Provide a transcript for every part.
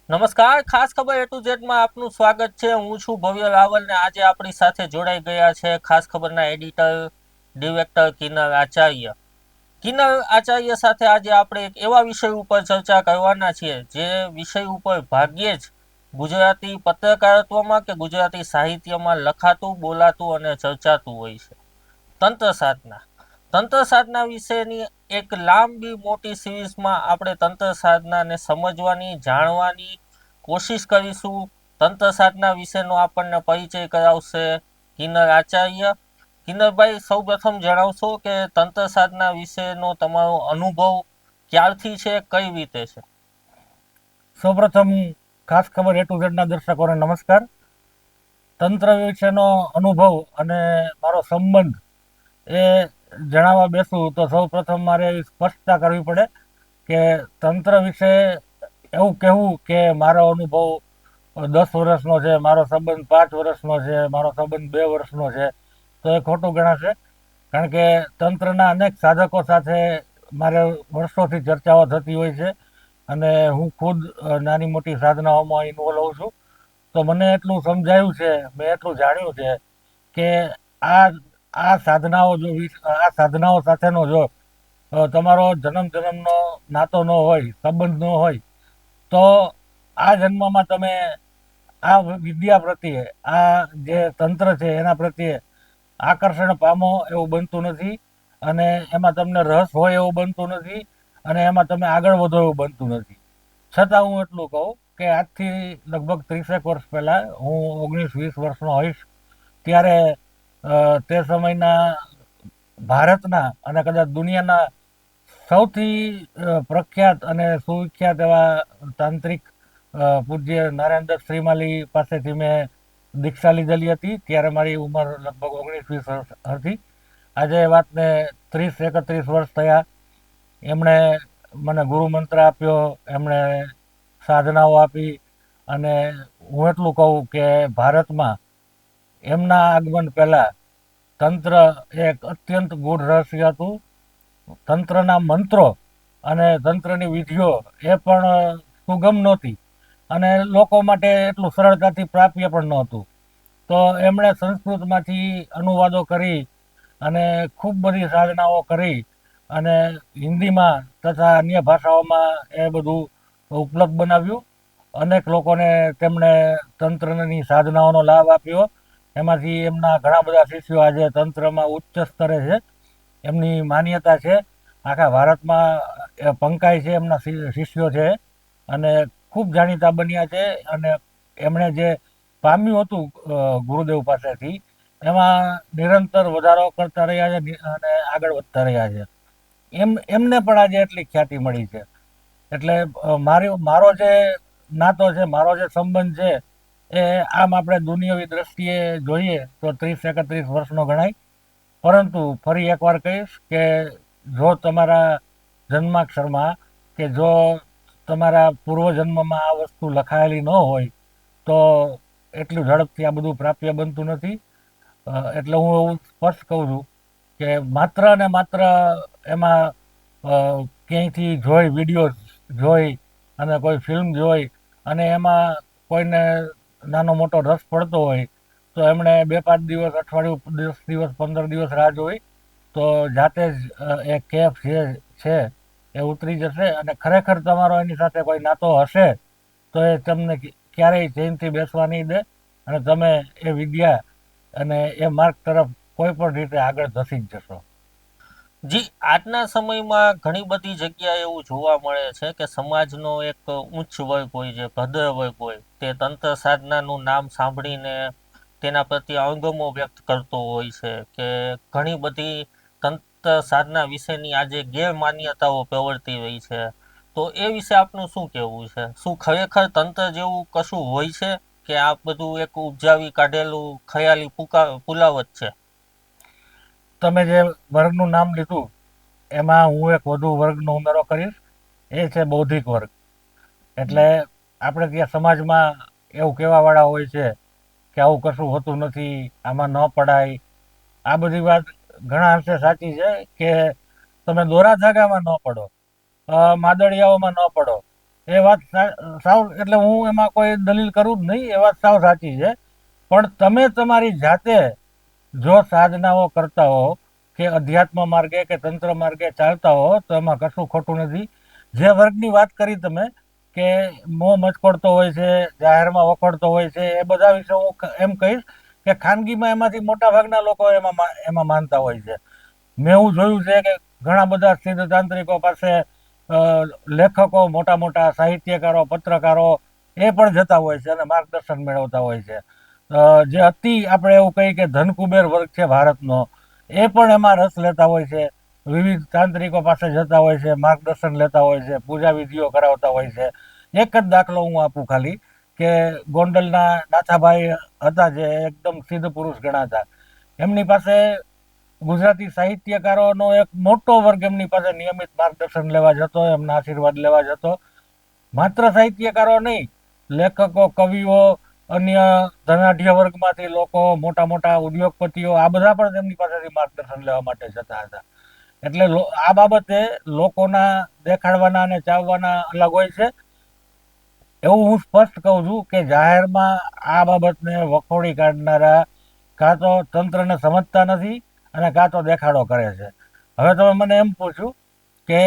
નમસ્કાર. ખાસ ખબર A to Z માં આપનું સ્વાગત છે. હું છું ભવ્ય રાવલ ને આજે આપણી સાથે જોડાઈ ગયા છે ખાસ ખબરના એડિટર ડિરેક્ટર કિન્નર આચાર્ય. કિન્નર આચાર્ય સાથે આજે આપણે એક એવા વિષય ઉપર ચર્ચા કરવાના છીએ જે વિષય ઉપર ભાગ્યે જ ગુજરાતી પત્રકારત્વમાં કે ગુજરાતી સાહિત્યમાં લખાતું, બોલાતું અને ચર્ચાતું હોય છે. તંત્ર સાધના. તંત્ર સાધના વિશેની એક લાંબી મોટી સિરીઝમાં આપણે તંત્ર સાધનાને સમજવાની, જાણવાની કોશિશ કરીશું. તંત્ર સાધના વિશેનો આપણને પરિચય કરાવશે કિન્નર આચાર્ય. કિન્નરભાઈ, સૌ પ્રથમ જણાવશો કે તંત્ર સાધના વિશેનો તમારો અનુભવ ક્યારથી છે, કઈ રીતે છે? સૌપ્રથમ ખાસ ખબર A to Z ના દર્શકોને નમસ્કાર. તંત્ર વિશેનો અનુભવ અને મારો સંબંધ એ જણાવવા બેસું તો સૌપ્રથમ મારે સ્પષ્ટતા કરવી પડે કે તંત્ર વિશે એવું કહેવું કે મારો અનુભવ 10 વર્ષનો છે, મારો સંબંધ 5 વર્ષનો છે, મારો સંબંધ 2 વર્ષનો છે, તો એ ખોટું ગણાશે. કારણ કે તંત્રના અનેક સાધકો સાથે મારે વર્ષોથી ચર્ચાઓ થતી હોય છે અને હું ખુદ નાની મોટી સાધનાઓમાં ઇન્વોલ્વ હોઉં છું. તો મને એટલું સમજાયું છે, મેં એટલું જાણ્યું છે કે આ આ સાધનાઓ આ સાધનાઓ સાથેનો જો તમારો જન્મનો નાતો ન હોય, સંબંધ ન હોય, તો આ જન્મમાં તમે આ વિદ્યા પ્રત્યે, આ જે તંત્ર છે એના પ્રત્યે આકર્ષણ પામો એવું બનતું નથી અને એમાં તમને રસ હોય એવું બનતું નથી અને એમાં તમે આગળ વધો એવું બનતું નથી. છતાં હું એટલું કહું કે આજથી લગભગ 30 વર્ષ પહેલાં, હું 19-20 વર્ષનો હોઈશ ત્યારે તે સમયના ભારતના અને કદાચ દુનિયાના સૌથી પ્રખ્યાત અને સુવિખ્યાત એવા તાંત્રિક પૂજ્ય નારાયણદત્ત શ્રીમાલી પાસેથી મેં દીક્ષા લીધેલી હતી. ત્યારે મારી ઉંમર લગભગ 19-20 વર્ષ હતી. આજે એ વાતને 30-31 વર્ષ થયા. એમણે મને ગુરુ મંત્ર આપ્યો, એમણે સાધનાઓ આપી અને હું એટલું કહું કે ભારતમાં એમના આગમન પહેલાં તંત્ર એક અત્યંત ગૂઢ રહસ્ય હતું. તંત્રના મંત્રો અને તંત્રની વિધિઓ એ પણ સુગમ નહોતી અને લોકો માટે એટલું સરળતાથી પ્રાપ્ય પણ નહોતું. તો એમણે સંસ્કૃતમાંથી અનુવાદો કરી અને ખૂબ બધી સાધનાઓ કરી અને હિન્દીમાં તથા અન્ય ભાષાઓમાં એ બધું ઉપલબ્ધ બનાવ્યું. અનેક લોકોને તેમણે તંત્રની સાધનાઓનો લાભ આપ્યો. એમાંથી એમના ઘણા બધા શિષ્યો આજે તંત્રમાં ઉચ્ચ સ્તરે છે. એમની માન્યતા છે, આખા ભારતમાં પંકાય છે, એમના શિષ્યો છે અને ખૂબ જાણીતા બન્યા છે. અને એમણે જે પામ્યું હતું ગુરુદેવ પાસેથી, એમાં નિરંતર વધારો કરતા રહ્યા છે અને આગળ વધતા રહ્યા છે. એમને પણ આજે એટલી ખ્યાતિ મળી છે. એટલે મારો જે નાતો છે, મારો જે સંબંધ છે, એ આમ આપણે દુનિયાવી દ્રષ્ટિએ જોઈએ તો 30-31 વર્ષનો ગણાય. પરંતુ ફરી એકવાર કહીશ કે જો તમારા જન્માક્ષરમાં કે જો તમારા પૂર્વજન્મમાં આ વસ્તુ લખાયેલી ન હોય તો એટલું ઝડપથી આ બધું પ્રાપ્ય બનતું નથી. એટલે હું એવું સ્પષ્ટ કહું છું કે માત્ર ને માત્ર એમાં ક્યાંયથી જોઈ, વિડીયો જોઈ અને કોઈ ફિલ્મ જોઈ અને એમાં કોઈને નાનો મોટો રસ પડતો હોય તો એમણે 2-5 દિવસ, અઠવાડિયું, 10 દિવસ, 15 દિવસ રાહ જોઈ તો જાતે જ એ કેફ જે છે એ ઉતરી જશે અને ખરેખર તમારો એની સાથે કોઈ નાતો હશે તો એ તમને ક્યારેય ચેનથી બેસવા નહીં દે અને તમે એ વિદ્યા અને એ માર્ગ તરફ કોઈ પણ રીતે આગળ ધસી જ જશો. જી, આજના સમયમાં ઘણી બધી જગ્યાએ એવું જોવા મળે છે કે સમાજનો એક ઉચ્ચ વર્ગ હોય છે, ભદ્ર વર્ગ હોય, તે તંત્ર સાધનાનું નામ સાંભળીને તેના પ્રત્યે અણગમો વ્યક્ત કરતો હોય છે કે ઘણી બધી તંત્ર સાધના વિશેની આજે ગેરમાન્યતાઓ પ્રવર્તી રહી છે. તો એ વિશે આપનું શું કહેવું છે? શું ખરેખર તંત્ર જેવું કશું હોય છે કે આ બધું એક ઉપજાવી કાઢેલું ખયાલી પુલાવત છે? તમે જે વર્ગનું નામ લીધું એમાં હું એક વધુ વર્ગનો ઉમેરો કરીશ. એ છે બૌદ્ધિક વર્ગ. એટલે આપણે ત્યાં સમાજમાં એવું કહેવાવાળા હોય છે કે આવું કશું હોતું નથી, આમાં ન પડાય. આ બધી વાત ઘણા અંશે સાચી છે કે તમે દોરા ધાગામાં ન પડો, માદળિયાઓમાં ન પડો, એ વાત સાવ એટલે હું એમાં કોઈ દલીલ કરું જ નહીં, એ વાત સાવ સાચી છે. પણ તમે તમારી જાતે જો સાધનાઓ કરતા હો કે અધ્યાત્મ માર્ગે કે તંત્ર માર્ગે ચાલતા હો તો એમાં કશું ખોટું નથી. જે વર્ગની વાત કરી તમે કે મોં મચકોડતો હોય છે, જાહેરમાં વખોડતો હોય છે, એ બધા વિશે હું એમ કહીશ કે ખાનગીમાં એમાંથી મોટા ભાગના લોકો એમાં માનતા હોય છે. મેં એવું જોયું છે કે ઘણા બધા સિદ્ધતાંત્રિકો પાસે લેખકો, મોટા મોટા સાહિત્યકારો, પત્રકારો એ પણ જતા હોય છે અને માર્ગદર્શન મેળવતા હોય છે. જે અતિ આપણે એવું કહીએ કે ધનકુબેર વર્ગ છે ભારતનો, એ પણ એમાં રસ લેતા હોય છે. વિવિધ તાંત્રિકો પાસે જતા હોય છે, માર્ગદર્શન લેતા હોય છે, પૂજા વિધિઓ કરાવતા હોય છે. એક જ દાખલો હું આપું ખાલી, કે ગોંડલના નાથાભાઈ હતા જે એકદમ સિદ્ધ પુરુષ ગણાતા. એમની પાસે ગુજરાતી સાહિત્યકારોનો એક મોટો વર્ગ એમની પાસે નિયમિત માર્ગદર્શન લેવા જતો, એમના આશીર્વાદ લેવા જતો. માત્ર સાહિત્યકારો નહીં, લેખકો, કવિઓ, અન્ય ધનાઢ્ય વર્ગમાંથી લોકો, મોટા મોટા ઉદ્યોગપતિઓ, આ બધા પણ તેમની પાસેથી માર્ગદર્શન લેવા માટે જતા હતા. એટલે આ બાબતે લોકોના દેખાડવાના અને ચાવવાના અલગ હોય છે. એવું હું સ્પષ્ટ કહું છું કે જાહેરમાં આ બાબતને વખોડી કાઢનારા કાં તો તંત્રને સમજતા નથી અને કાં તો દેખાડો કરે છે. હવે તમે મને એમ પૂછ્યું કે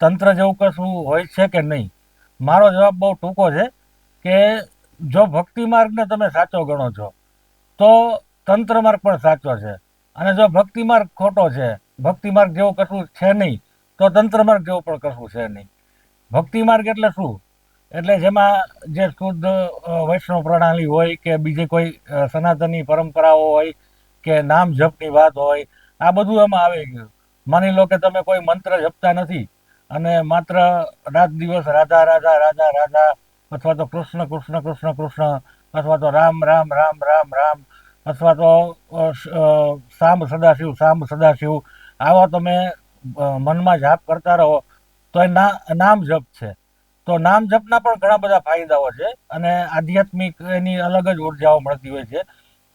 તંત્ર જેવું કશું હોય છે કે નહીં. મારો જવાબ બહુ ટૂંકો છે કે જો ભક્તિ માર્ગને તમે સાચો ગણો છો તો તંત્ર માર્ગ પણ સાચો છે, અને જો ભક્તિ માર્ગ ખોટો છે, ભક્તિ માર્ગ જેવું કશું છે નહીં, તો તંત્ર માર્ગ જેવું પણ કશું છે નહીં. ભક્તિ માર્ગ એટલે શું? એટલે જેમાં જે શુદ્ધ વૈષ્ણવ પ્રણાલી હોય કે બીજી કોઈ સનાતની પરંપરાઓ હોય કે નામ જપની વાત હોય, આ બધું એમાં આવી ગયું. માની લો કે તમે કોઈ મંત્ર જપતા નથી અને માત્ર રાત દિવસ રાધા રાધા રાધા રાધા, અથવા તો કૃષ્ણ કૃષ્ણ કૃષ્ણ કૃષ્ણ, અથવા તો રામ રામ રામ રામ રામ, અથવા તો સાંબ સદાશિવ સાંબ સદાશિવ, આવા તમે મનમાં જાપ કરતા રહો તો એ નામ જપ છે. તો નામ જપના પણ ઘણા બધા ફાયદાઓ છે અને આધ્યાત્મિક એની અલગ જ ઉર્જાઓ મળતી હોય છે.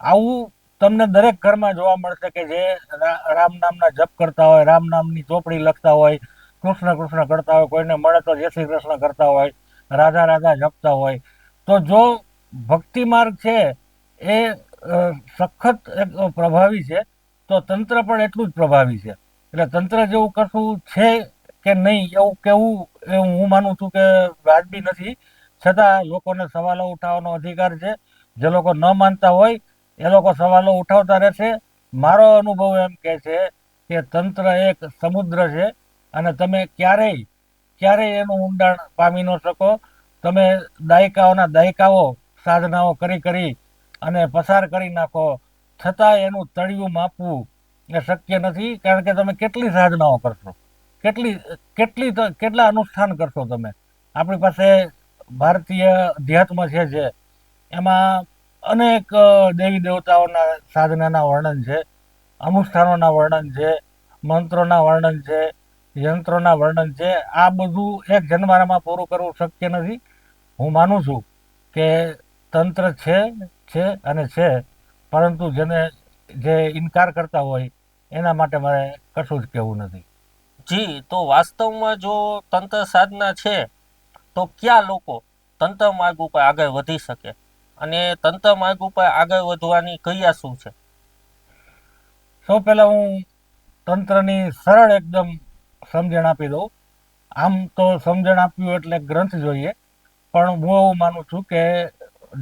આવું તમને દરેક ઘરમાં જોવા મળશે કે જે રામ નામના જપ કરતા હોય, રામ નામની ચોપડી લખતા હોય, કૃષ્ણ કૃષ્ણ કરતા હોય, કોઈને મળે તો જય શ્રી કૃષ્ણ કરતા હોય, રાધા રાધા જપતા હોય. તો જો ભક્તિ માર્ગ છે એ સખત પ્રભાવી છે તો તંત્ર પણ એટલું જ પ્રભાવી છે. એટલે તંત્ર જેવું કશું છે કે નહીં એવું કેવું એ હું માનું છું કે વાજબી નથી. છતાં લોકોને સવાલો ઉઠાવવાનો અધિકાર છે. જે લોકો ન માનતા હોય એ લોકો સવાલો ઉઠાવતા રહેશે. મારો અનુભવ એમ કહે છે કે તંત્ર એક સમુદ્ર છે અને તમે ક્યારેય એનું ઊંડાણ પામી ન શકો. તમે દાયકાઓના દાયકાઓ સાધનાઓ કરી અને પસાર કરી નાખો, છતાં એનું તળિયું માપવું એ શક્ય નથી. કારણ કે તમે કેટલી સાધનાઓ કરશો, કેટલા અનુષ્ઠાન કરશો તમે. આપણી પાસે ભારતીય અધ્યાત્મ છે જે એમાં અનેક દેવી દેવતાઓના સાધનાના વર્ણન છે, અનુષ્ઠાનોના વર્ણન છે, મંત્રોના વર્ણન છે, યંત્રોના વર્ણન છે. આ બધું એક જન્મારામાં પૂરું કરવું શક્ય નથી. હું માનું છું કે તંત્ર છે અને છે, પરંતુ જે ઇનકાર કરતા હોય એના માટે મારે કશું જ કહેવું નથી. જી, તો વાસ્તવમાં જો તંત્ર સાધના છે તો ક્યાં લોકો તંત્ર માર્ગ ઉપર આગળ વધી શકે, અને તંત્ર માર્ગ ઉપર આગળ વધવાની ક્રિયા શું છે? સૌ પહેલા હું તંત્રની સરળ એકદમ સમજણ આપી દઉં. આમ તો સમજણ આપ્યું એટલે ગ્રંથ જોઈએ, પણ હું એવું માનું છું કે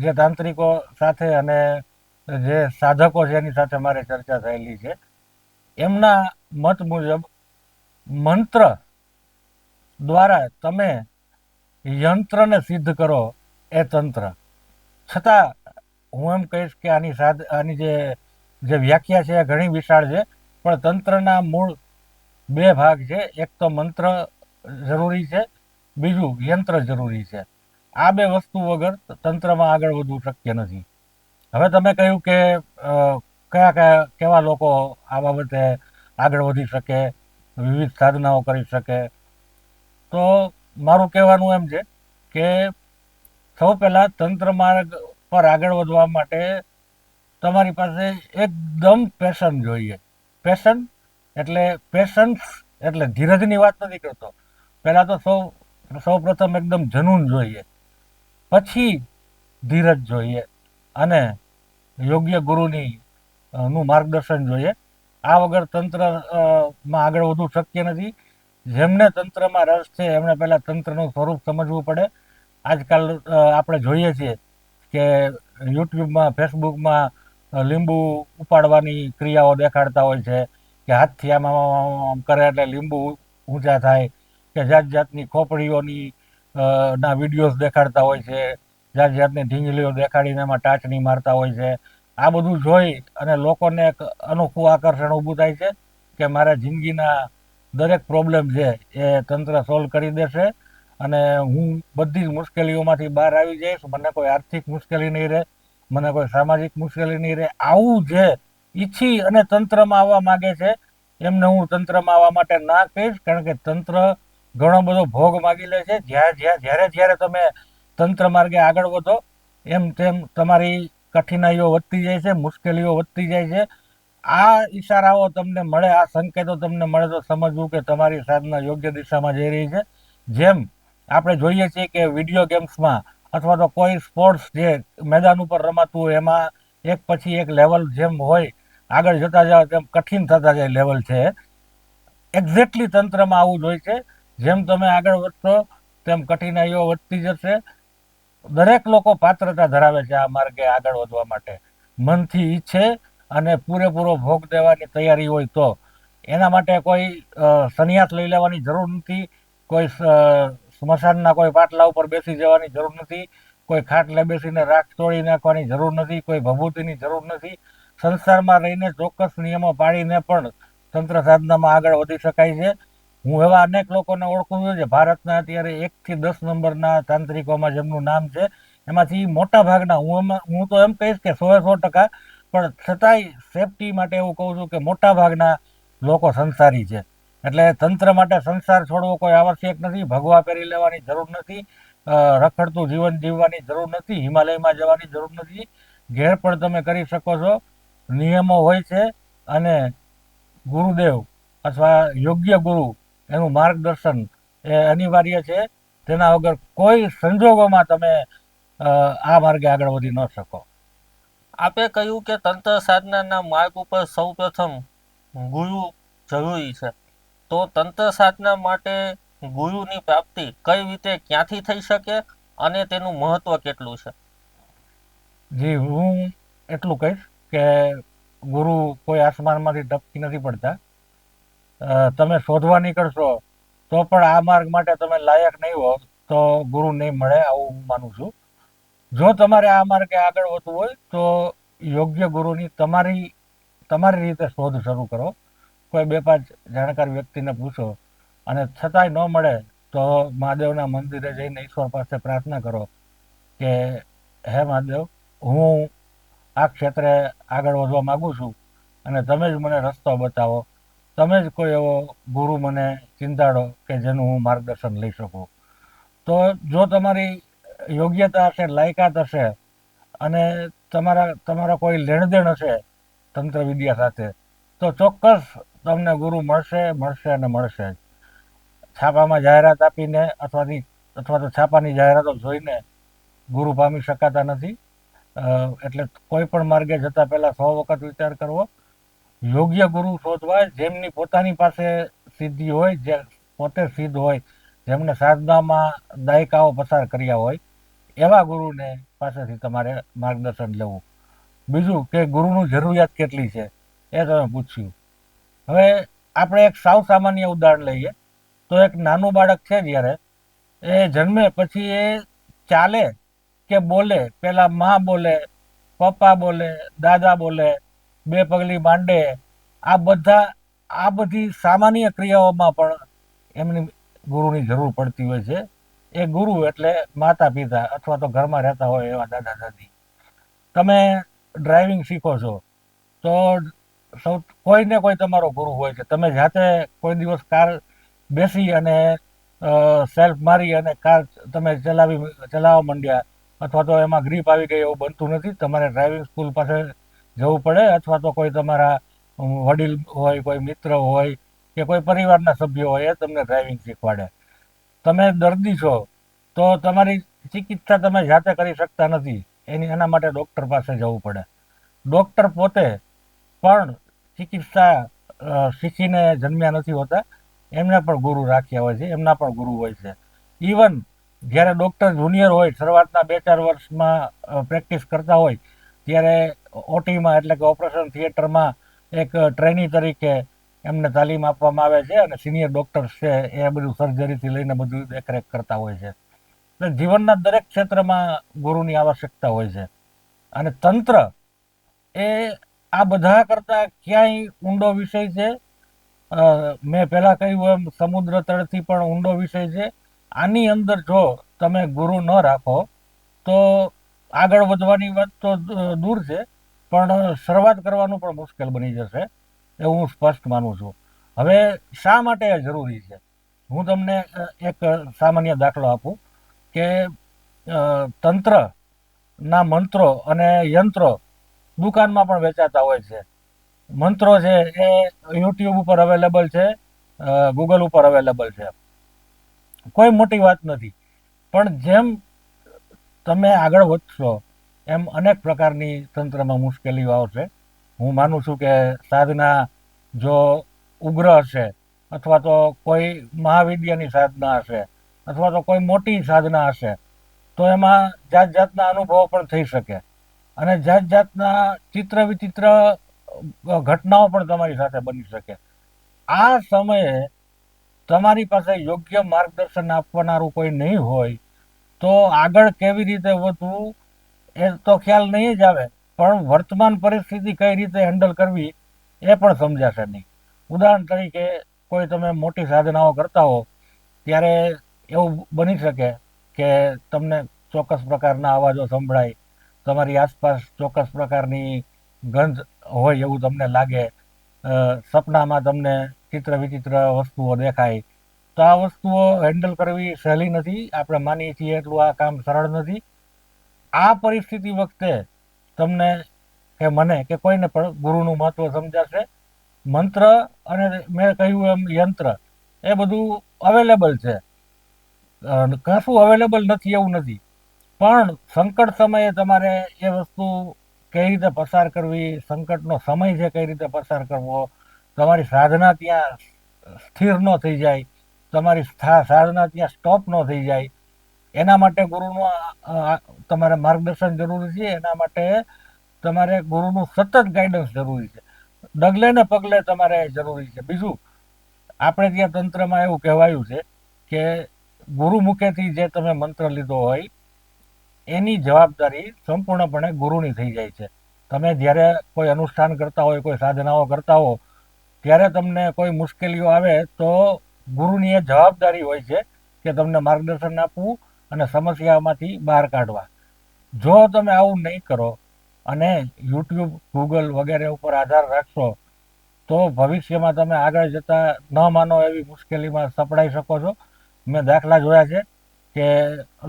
જે તાંત્રિકો સાથે અને જે સાધકો છે એની સાથે મારે ચર્ચા થયેલી છે, એમના મત મુજબ મંત્ર દ્વારા તમે યંત્રને સિદ્ધ કરો એ તંત્ર. છતાં હું એમ કહીશ કે આની જે વ્યાખ્યા છે એ ઘણી વિશાળ છે, પણ તંત્રના મૂળ બે ભાગ છે. એક તો મંત્ર જરૂરી છે, બીજું યંત્ર જરૂરી છે. આ બે વસ્તુ વગર તંત્રમાં આગળ વધવું શક્ય નથી. હવે તમે કહ્યું કે કેવા લોકો આ બાબતે આગળ વધી શકે, વિવિધ સાધનાઓ કરી શકે. તો મારું કહેવાનું એમ છે કે સૌ પહેલાં તંત્ર માર્ગ પર આગળ વધવા માટે તમારી પાસે એકદમ પેશન જોઈએ. પેશન્સ એટલે ધીરજની વાત નથી કરતો. પહેલાં તો સૌ પ્રથમ એકદમ જનૂન જોઈએ, પછી ધીરજ જોઈએ અને યોગ્ય ગુરુની નું માર્ગદર્શન જોઈએ. આ વગર તંત્ર માં આગળ વધવું શક્ય નથી. જેમને તંત્રમાં રસ છે એમણે પહેલા તંત્રનું સ્વરૂપ સમજવું પડે. આજકાલ આપણે જોઈએ છીએ કે યુટ્યુબમાં, ફેસબુકમાં લીંબુ ઉપાડવાની ક્રિયાઓ દેખાડતા હોય છે કે હાથથી આમ કરે એટલે લીંબુ ઊંચા થાય, કે જાત જાતની ખોપડીઓની ના વિડીયોઝ દેખાડતા હોય છે, જાત જાતની ઢીંગલીઓ દેખાડીને એમાં ટાચણી મારતા હોય છે. આ બધું જોઈ અને લોકોને એક અનોખું આકર્ષણ ઊભું થાય છે કે મારા જિંદગીના દરેક પ્રોબ્લેમ છે એ તંત્ર સોલ્વ કરી દેશે અને હું બધી જ મુશ્કેલીઓમાંથી બહાર આવી જઈશ. મને કોઈ આર્થિક મુશ્કેલી નહીં રહે, મને કોઈ સામાજિક મુશ્કેલી નહીં રહે. આવું જે ઈચ્છી અને તંત્રમાં આવવા માગે છે એમને હું તંત્રમાં આવવા માટે ના કહીશ, કારણ કે તંત્ર ઘણો બધો ભોગ માગી લે છે. જ્યારે તમે તંત્ર માર્ગે આગળ વધો એમ તેમ તમારી કઠિનાઈઓ વધતી જાય છે, મુશ્કેલીઓ વધતી જાય છે. આ ઈશારાઓ તમને મળે, આ સંકેતો તમને મળે તો સમજવું કે તમારી સાધના યોગ્ય દિશામાં જઈ રહી છે. જેમ આપણે જોઈએ છીએ કે વિડીયો ગેમ્સમાં અથવા તો કોઈ સ્પોર્ટ્સ જે મેદાન ઉપર રમાતું હોય એમાં એક પછી એક લેવલ જેમ હોય, આગળ જતા જાઓ તેમ કઠિન થતા જાય લેવલ છે. એક્ઝેક્ટલી તંત્રમાં આવું જ હોય છે. જેમ તમે આગળ વધશો તેમ કઠિનાઈઓ વધતી જશે. દરેક લોકો પાત્રતા ધરાવે છે આ માર્ગે આગળ વધવા માટે. મનથી ઈચ્છે અને પૂરેપૂરો ભોગ દેવાની તૈયારી હોય તો. એના માટે કોઈ સંન્યાસ લઈ લેવાની જરૂર નથી, કોઈ સ્મશાનના કોઈ પાટલા ઉપર બેસી જવાની જરૂર નથી, કોઈ ખાટલે બેસીને રાખ તોડી નાખવાની જરૂર નથી, કોઈ ભભૂતિની જરૂર નથી. સંસારમાં રહીને ચોક્કસ નિયમો પાડીને પણ તંત્ર સાધનામાં આગળ વધી શકાય છે. હું એવા અનેક લોકોને ઓળખું છું જે ભારતના અત્યારે 1 થી 10 નંબરના તાંત્રિકોમાં જેમનું નામ છે. એમાંથી મોટા ભાગના, હું તો એમ કહીશ કે 100% પણ છતાંય સેફટી માટે એવું કહું છું કે મોટા ભાગના લોકો સંસારી છે. એટલે તંત્ર માટે સંસાર છોડવો કોઈ આવશ્યક નથી, ભગવા પહેરી લેવાની જરૂર નથી, રખડતું જીવન જીવવાની જરૂર નથી, હિમાલયમાં જવાની જરૂર નથી. ઘેર પણ તમે કરી શકો છો. નિયમો હોય છે અને ગુરુદેવ અથવા યોગ્ય ગુરુ એનું માર્ગદર્શન એ અનિવાર્ય છે. તેના વગર કોઈ સંજોગોમાં તમે આ માર્ગે આગળ વધી ન શકો. આપે કહ્યું કે તંત્ર સાધનાના માર્ગ ઉપર સૌપ્રથમ ગુરુ જરૂરી છે. તો તંત્ર સાધના માટે ગુરુની પ્રાપ્તિ કઈ રીતે, ક્યાંથી થઈ શકે અને તેનું મહત્વ કેટલું છે? જી, હું એટલું કહીશ કે ગુરુ કોઈ આસમાનમાંથી ટપકી નથી પડતા. તમે શોધવા નીકળશો તો પણ આ માર્ગ માટે તમે લાયક નહીં હો તો ગુરુ નહીં મળે, આવું હું માનું છું. જો તમારે આ માર્ગે આગળ વધવું હોય તો યોગ્ય ગુરુની તમારી રીતે શોધ શરૂ કરો. કોઈ 2-5 જાણકાર વ્યક્તિને પૂછો અને છતાંય ન મળે તો મહાદેવના મંદિરે જઈને ઈશ્વર પાસે પ્રાર્થના કરો કે હે મહાદેવ, હું આ ક્ષેત્રે આગળ વધવા માગું છું અને તમે જ મને રસ્તો બતાવો. તમે જ કોઈ એવો ગુરુ મને ચિંતાડો કે જેનું હું માર્ગદર્શન લઈ શકું. તો જો તમારી યોગ્યતા હશે, લાયકાત હશે અને તમારા કોઈ લેણદેણ હશે તંત્ર વિદ્યા સાથે, તો ચોક્કસ તમને ગુરુ મળશે અને મળશે. છાપામાં જાહેરાત આપીને અથવા તો છાપાની જાહેરાતો જોઈને ગુરુ પામી શકાતા નથી. એટલે કોઈ પણ માર્ગે જતા પહેલા 100 વખત વિચાર કરવો. યોગ્ય ગુરુ શોધવા, જેમની પોતાની પાસે સિદ્ધિ હોય, જે પોતે સિદ્ધ હોય, જેમને સાધનામાં દાયકાઓ પસાર કર્યા હોય, એવા ગુરુને પાસેથી તમારે માર્ગદર્શન લેવું. બીજું કે ગુરુનું જરૂરિયાત કેટલી છે એ તમે પૂછ્યું. હવે આપણે એક સાવ સામાન્ય ઉદાહરણ લઈએ તો એક નાનું બાળક છે, જ્યારે એ જન્મે પછી એ ચાલે કે બોલે, પેલા માં બોલે, પપ્પા બોલે, દાદા બોલે, 2 પગલી માંડે, આ બધી સામાન્ય ક્રિયાઓમાં પણ એમની ગુરુની જરૂર પડતી હોય છે. એ ગુરુ એટલે માતા પિતા અથવા તો ઘરમાં રહેતા હોય એવા દાદા દાદી. તમે ડ્રાઇવિંગ શીખો છો તો કોઈને કોઈ તમારો ગુરુ હોય છે. તમે જાતે કોઈ દિવસ કાર બેસી અને સેલ્ફ મારી અને કાર તમે ચલાવવા માંડ્યા અથવા તો એમાં ગ્રીપ આવી ગઈ એવું બનતું નથી. તમારે ડ્રાઇવિંગ સ્કૂલ પાસે જવું પડે અથવા તો કોઈ તમારા વડીલ હોય, કોઈ મિત્ર હોય કે કોઈ પરિવારના સભ્યો હોય એ તમને ડ્રાઇવિંગ શીખવાડે. તમે દર્દી છો તો તમારી ચિકિત્સા તમે જાતે કરી શકતા નથી, એના માટે ડૉક્ટર પાસે જવું પડે. ડૉક્ટર પોતે પણ ચિકિત્સા શીખીને જન્મ્યા નથી હોતા, એમને પણ ગુરુ રાખ્યા હોય છે, એમના પણ ગુરુ હોય છે. ઇવન જ્યારે ડૉક્ટર જુનિયર હોય, શરૂઆતના 2-4 વર્ષમાં પ્રેક્ટિસ કરતા હોય, ત્યારે ઓટીમાં એટલે કે ઓપરેશન થિયેટરમાં એક ટ્રેની તરીકે એમને તાલીમ આપવામાં આવે છે, અને સિનિયર ડૉક્ટર્સ છે એ બધું સર્જરીથી લઈને બધું દેખરેખ કરતા હોય છે. એટલે જીવનના દરેક ક્ષેત્રમાં ગુરુની આવશ્યકતા હોય છે. અને તંત્ર એ આ બધા કરતાં ક્યાંય ઊંડો વિષય છે. મેં પહેલાં કહ્યું એમ સમુદ્ર તળથી પણ ઊંડો વિષય છે. આની અંદર જો તમે ગુરુ ન રાખો તો આગળ વધવાની વાત તો દૂર છે, પણ શરૂઆત કરવાનું પણ મુશ્કેલ બની જશે, એ હું સ્પષ્ટ માનું છું. હવે શા માટે એ જરૂરી છે, હું તમને એક સામાન્ય દાખલો આપું કે તંત્રના મંત્રો અને યંત્રો દુકાનમાં પણ વેચાતા હોય છે. મંત્રો છે એ યુટ્યુબ ઉપર અવેલેબલ છે, ગૂગલ ઉપર અવેલેબલ છે, કોઈ મોટી વાત નથી. પણ જેમ તમે આગળ વધશો એમ અનેક પ્રકારની તંત્રમાં મુશ્કેલીઓ આવશે. હું માનું છું કે સાધના જો ઉગ્ર હશે, અથવા તો કોઈ મહાવિદ્યાની સાધના હશે, અથવા તો કોઈ મોટી સાધના હશે, તો એમાં જાત જાતના અનુભવો પણ થઈ શકે, અને જાત જાતના ચિત્ર વિચિત્ર ઘટનાઓ પણ તમારી સાથે બની શકે. આ સમયે તમારી પાસે યોગ્ય માર્ગદર્શન આપનારું કોઈ નહીં હોય તો આગળ કેવી રીતે વધવું એ તો ખ્યાલ નહીં જ આવે, પણ વર્તમાન પરિસ્થિતિ કઈ રીતે હેન્ડલ કરવી એ પણ સમજાશે નહીં. ઉદાહરણ તરીકે કોઈ તમે મોટી સાધનાઓ કરતા હો ત્યારે એવું બની શકે કે તમને ચોક્કસ પ્રકારના અવાજો સંભળાય, તમારી આસપાસ ચોક્કસ પ્રકારની ગંધ હોય એવું તમને લાગે, સપનામાં તમને ચિત્ર વિચિત્ર વસ્તુઓ દેખાય. તો આ વસ્તુઓ હેન્ડલ કરવી સહેલી નથી, આપણે માનીએ છીએ એટલું આ કામ સરળ નથી. આ પરિસ્થિતિ વખતે તમને કે મને કે કોઈને પણ ગુરુનું મહત્વ સમજાશે. મંત્ર અને મેં કહ્યું એમ યંત્ર એ બધું અવેલેબલ છે, કશું અવેલેબલ નથી એવું નથી, પણ સંકટ સમયે તમારે એ વસ્તુ કઈ રીતે પસાર કરવી, સંકટનો સમય છે કઈ રીતે પસાર કરવો, તમારી સાધના ત્યાં સ્થિર ન થઈ જાય, તમારી સાધના ત્યાં સ્ટોપ ન થઈ જાય, એના માટે ગુરુનું તમારે માર્ગદર્શન જરૂરી છે. એના માટે તમારે ગુરુનું સતત ગાઈડન્સ જરૂરી છે, ડગલે ને પગલે તમારે જરૂરી છે. બીજું, આપણે ત્યાં તંત્રમાં એવું કહેવાયું છે કે ગુરુ મુખેથી જે તમે મંત્ર લીધો હોય એની જવાબદારી સંપૂર્ણપણે ગુરુની થઈ જાય છે. તમે જ્યારે કોઈ અનુષ્ઠાન કરતા હોય, કોઈ સાધનાઓ કરતા હો, ત્યારે તમને કોઈ મુશ્કેલીઓ આવે તો ગુરુની એ જવાબદારી હોય છે કે તમને માર્ગદર્શન આપવું અને સમસ્યામાંથી બહાર કાઢવા. જો તમે આવું નહીં કરો અને યુટ્યુબ, ગૂગલ વગેરે ઉપર આધાર રાખશો તો ભવિષ્યમાં તમે આગળ જતાં ન માનો એવી મુશ્કેલીમાં સપડાઈ શકો છો. મેં દાખલા જોયા છે કે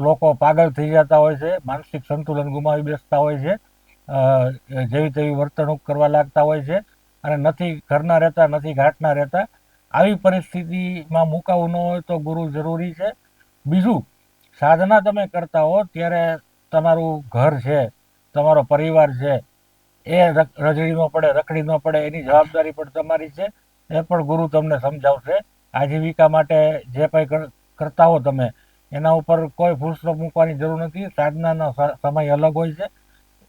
લોકો પાગલ થઈ જતા હોય છે, માનસિક સંતુલન ગુમાવી બેસતા હોય છે, જેવી તેવી વર્તણૂક કરવા લાગતા હોય છે, અને નથી ઘરના રહેતા, નથી ઘાટના રહેતા. આવી પરિસ્થિતિમાં મુકાવું ન હોય તો ગુરુ જરૂરી છે. બીજું, સાધના તમે કરતા હો ત્યારે તમારું ઘર છે, તમારો પરિવાર છે, એ રજડી ન પડે, રખડી ન પડે, એની જવાબદારી પણ તમારી છે. એ પણ ગુરુ તમને સમજાવશે. આજીવિકા માટે જે કંઈ કરતા હો તમે, એના ઉપર કોઈ ફૂલસ્ટોપ મૂકવાની જરૂર નથી. સાધનાનો સમય અલગ હોય છે,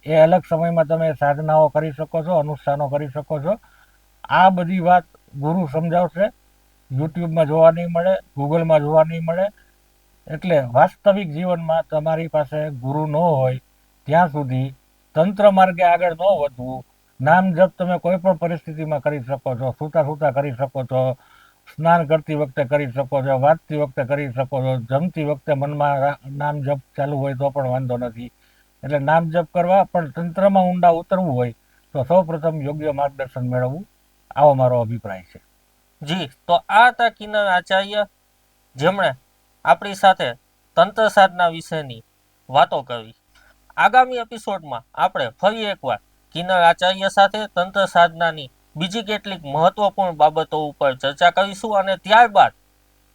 એ અલગ સમયમાં તમે સાધનાઓ કરી શકો છો, અનુષ્ઠાનો કરી શકો છો. આ બધી વાત ગુરુ સમજાવશે. યુટ્યુબમાં જોવા નહીં મળે, ગૂગલમાં જોવા નહીં મળે. એટલે વાસ્તવિક જીવનમાં તમારી પાસે ગુરુ ન હોય ત્યાં સુધી તંત્ર માર્ગે આગળ ન વધવું. નામ જપ તમે કોઈ પણ પરિસ્થિતિમાં કરી શકો છો, સૂતા સૂતા કરી શકો છો, સ્નાન કરતી વખતે કરી શકો છો, વાંચતી વખતે કરી શકો છો, જમતી વખતે મનમાં નામ જપ ચાલુ હોય તો પણ વાંધો નથી. એટલે નામ જપ કરવા, પણ તંત્રમાં ઊંડા ઉતરવું હોય તો સૌ પ્રથમ યોગ્ય માર્ગદર્શન મેળવવું, આવો મારો અભિપ્રાય છે. જી, તો આ હતા કિન્નર આચાર્ય, જેમણે આપણી સાથે તંત્ર સાધના વિશેની વાતો કરી. આગામી એપિસોડમાં આપણે ફરી એકવાર કિન્નર આચાર્ય સાથે તંત્ર સાધનાની બીજી કેટલીક મહત્વપૂર્ણ બાબતો ઉપર ચર્ચા કરીશું, અને ત્યારબાદ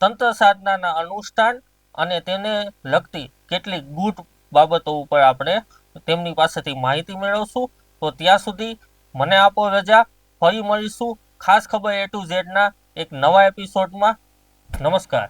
તંત્ર સાધનાના અનુષ્ઠાન અને તેને લગતી કેટલીક ગૂઢ બાબતો ઉપર આપણે તેમની પાસેથી માહિતી મેળવશું. તો ત્યાં સુધી મને આપો રજા. ફરી મળીશું ખાસ ખબર A to Z ના એક નવા એપિસોડમાં. નમસ્કાર.